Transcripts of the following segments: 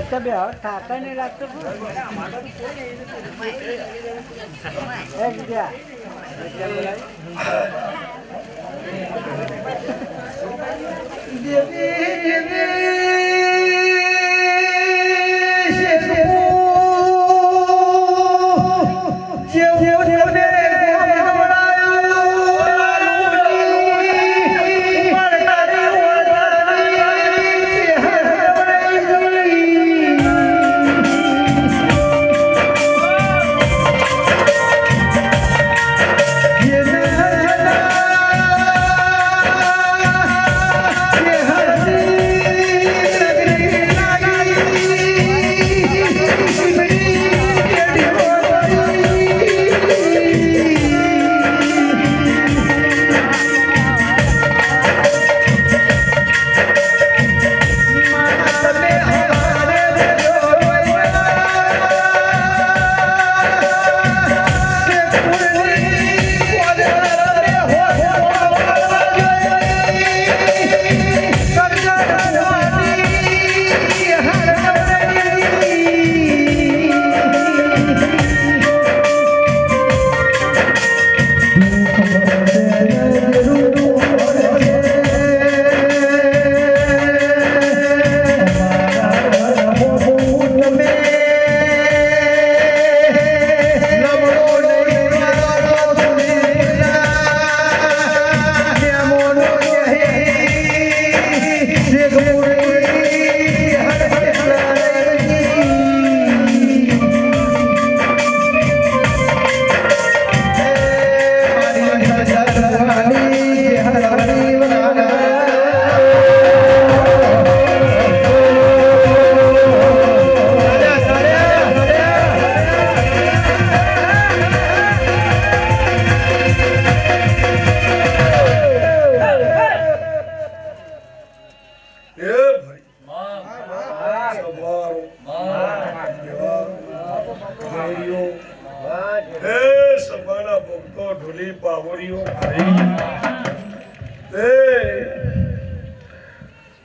તમે હવે ઠાકા ને રાખતો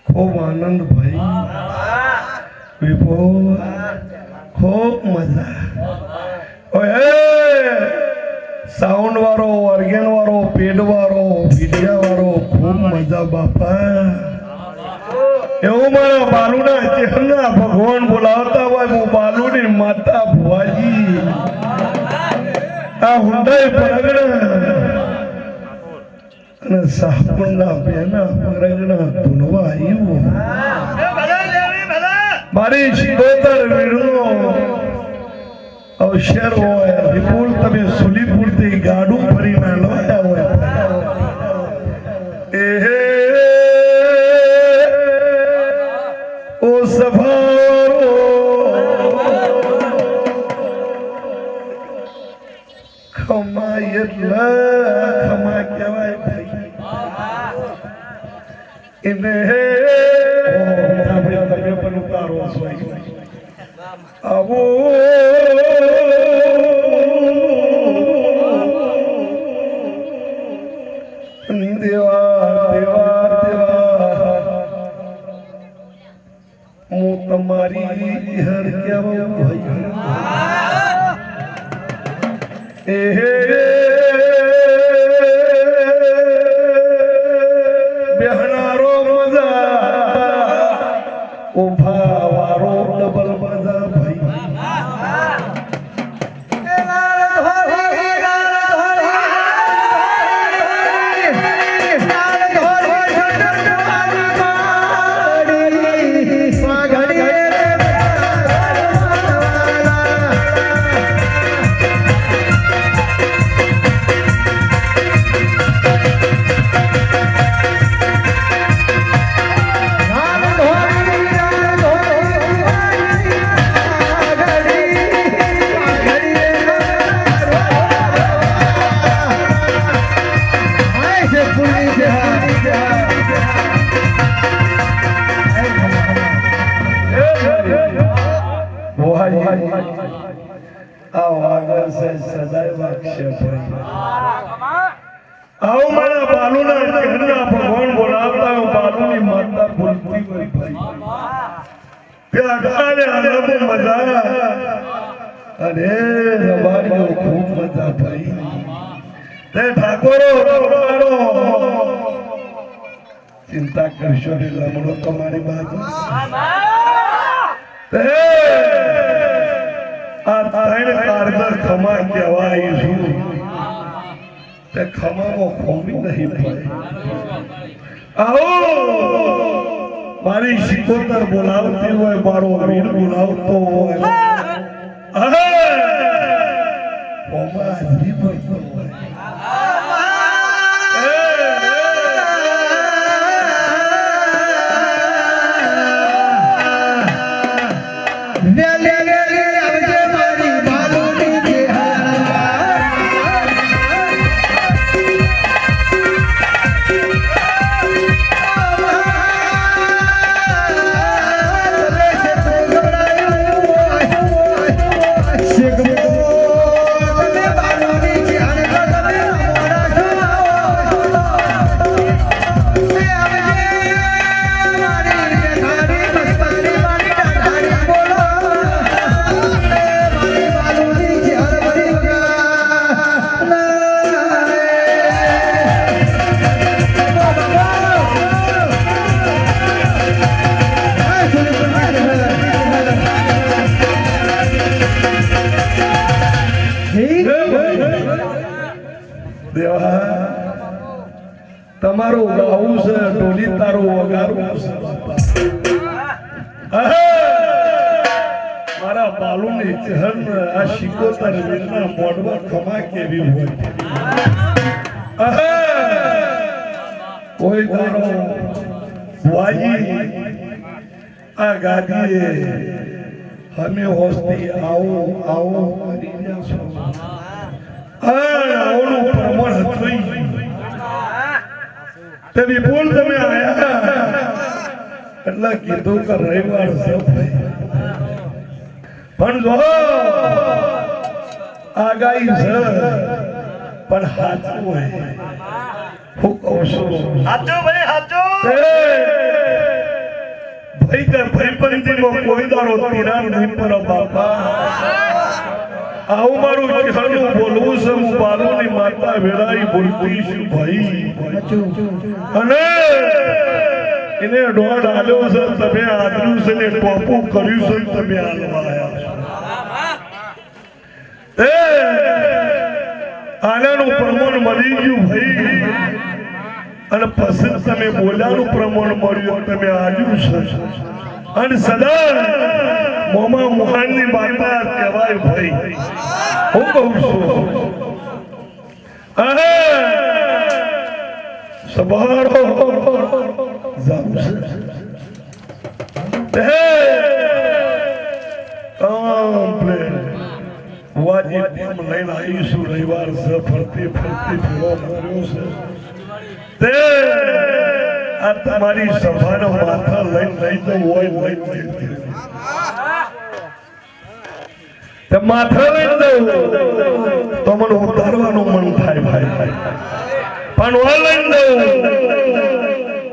खूब आनंद भाई विभोर खूब मजा साउंड वारो ऑर्गन वारो पेड वारो मीडिया वारो खूब मजा बापा એવું મારા બાલુના ચહેરના ભગવાન બોલાવતા હોય હું બાલુની માતા ભુવાજી આ હુંડાઈ પરગણા અને સાપણના બેના પરગણા ધૂનવા આવ્યું મારી શિરોતર વીરનો અવસર હોય વિપુલ તમે સુલીપુરથી ગાડું ભરીને લાવ્યા હોય ओ सभारो खमा कहेवाय भाई इने તમે પણ ઉતારો છો આવો દેવા દેવા હું તમારી હર કેવો ભાઈ બેહનારો મજા ઉભા વારો ડબલ મજા ભાઈ आओ मारा बालू ना कहना भगवान बोलाता हूँ बालू की माता बोलती हुई भाई પ્યાટાને આનંદ મજા અરે રબારીઓ ખૂબ મજા ભાઈ તે ઠાકોરો ચિંતા કરશો ને લમણો તમારી બાજુ તે આ ત્રણ કારગર ખમા કહેવાય છું તે ખમામાં ખોમી નહીં પડે આવો મારી શિકોતર બોલાવતી હોય મારો વીર બોલાવતો હોય હાજરી પડતો હોય તમારું ગાવું છે ઢોલી તારું વગાડવું છે મારા બાલુની ચહેર આ શિકોતર વીરના મોઢમાં ખમા કેવી હોય કોઈ તારો વાજી આ ગાદીએ હમે હોસ્તી આવો આવો કરીને છો આવનું પ્રમાણ હતું તે વિપુલ તમે આયા એટલે કીધું કે રવિવાર છે પણ જો આગાઈ છે પણ હાચું હોય હું કહું છું હાચું ભાઈ હાચું ભાઈ કે ભાઈબંધીનો કોઈ દાડો તિરાડ નહીં પર બાપા આવું મારું ચહેરું બોલવું છે હું બાલુની માતા વેળાઈ બોલતી છું ભાઈ અને એને દોડ આલ્યો છે તમે આદર્યું છે ને ટોપું કર્યું છે તમે હાલવા આવ્યા છો આનાનું પ્રમાણ મળી ગયું ભાઈ અને પછી તમે બોલ્યાનું પ્રમાણ મળ્યું તમે આજ્યું છે અને સદા મોમા મોહાનની માતા કહેવાય ભાઈ હું કહું છું સવારો જાઉં છે વાજી ટીમ લઈને આવીશું રવિવાર છે ફરતી ફરતી ફેરો માર્યો છે તે આ તમારી સભાનો માથા લઈને લઈ જવું હોય લઈ તે માથા લઈને દઉં તો મને ઉતારવાનું મન થાય ભાઈ પણ વા લઈને દઉં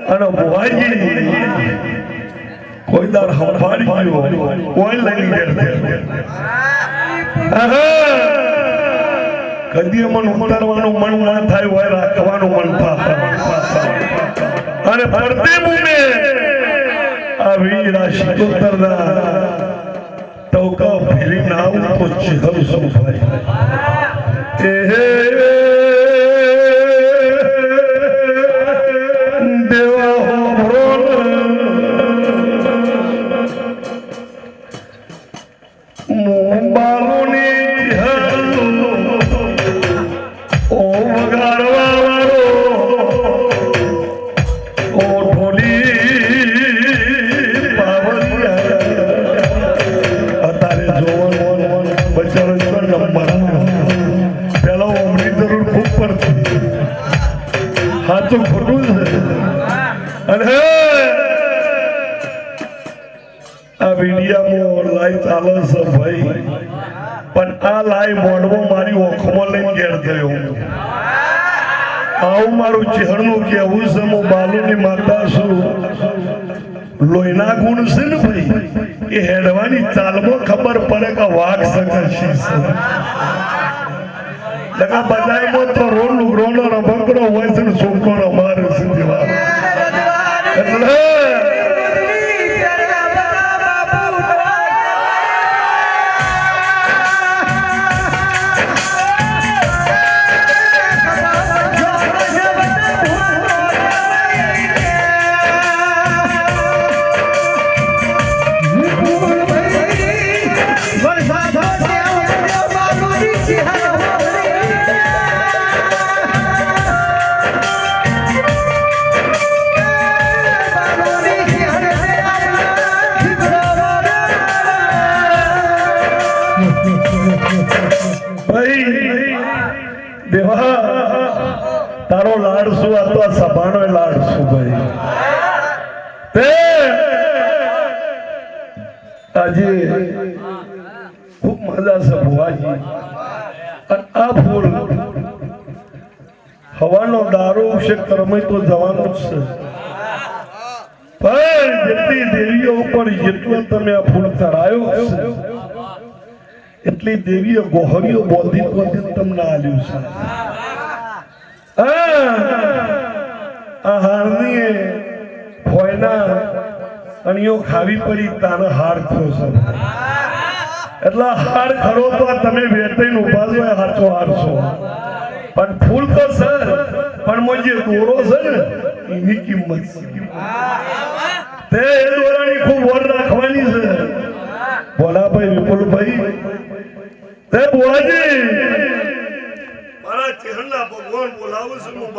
અને ભુવાજી કોઈ દાર હંભારી ગયો કોઈ લઈને કદી મન ઉતારવાનું મન ના થાય હોય રાખવાનું મન થાય અને ફરતી મુને આ વીરા શિકોતરના ટોકા ફેરી નામ તો ચહેર શું ભાઈ દેવા સાચું ખોટું છે અને આ વિડિયામાં લાઈ ચાલે છે ભાઈ પણ આ લાઈ મોઢમાં મારી ઓખમાં લઈને ઘેર ગયો આવું મારું ચહેરનું કેવું છે હું બાલુની માતા છું લોહીના ગુણ છે ને ભાઈ એ હેડવાની ચાલમાં ખબર પડે કે વાઘ સકશી છે લગા બજારમાં તો રોડ લુગરોનો રબકડો હોય છે ને છોકરો મારે છે દેવા એટલે દેવા તારો લાડ શું હતો આ સભાનો લાડ શું ભાઈ તે આજે ખૂબ મજા છે ભુવાજી અને આ ફૂલ હવાનો દારૂ છે કર્મે તો જવાનું જ છે પણ જેટલી દેવીઓ ઉપર જેટલો તમે આ ફૂલ ચડાયો છે એટલી દેવીઓ ગોહરીઓ બોધી તમને આલ્યું છે આ હારની ફોયના અણીઓ ખાવી પડી તાનો હાર થયો છે એટલે હાર ખરો તો તમે વેટાઈને ઉભા છો હાચો હાર છો પણ ફૂલ તો સર પણ મો જે દોરો છે ને એની કિંમત છે તે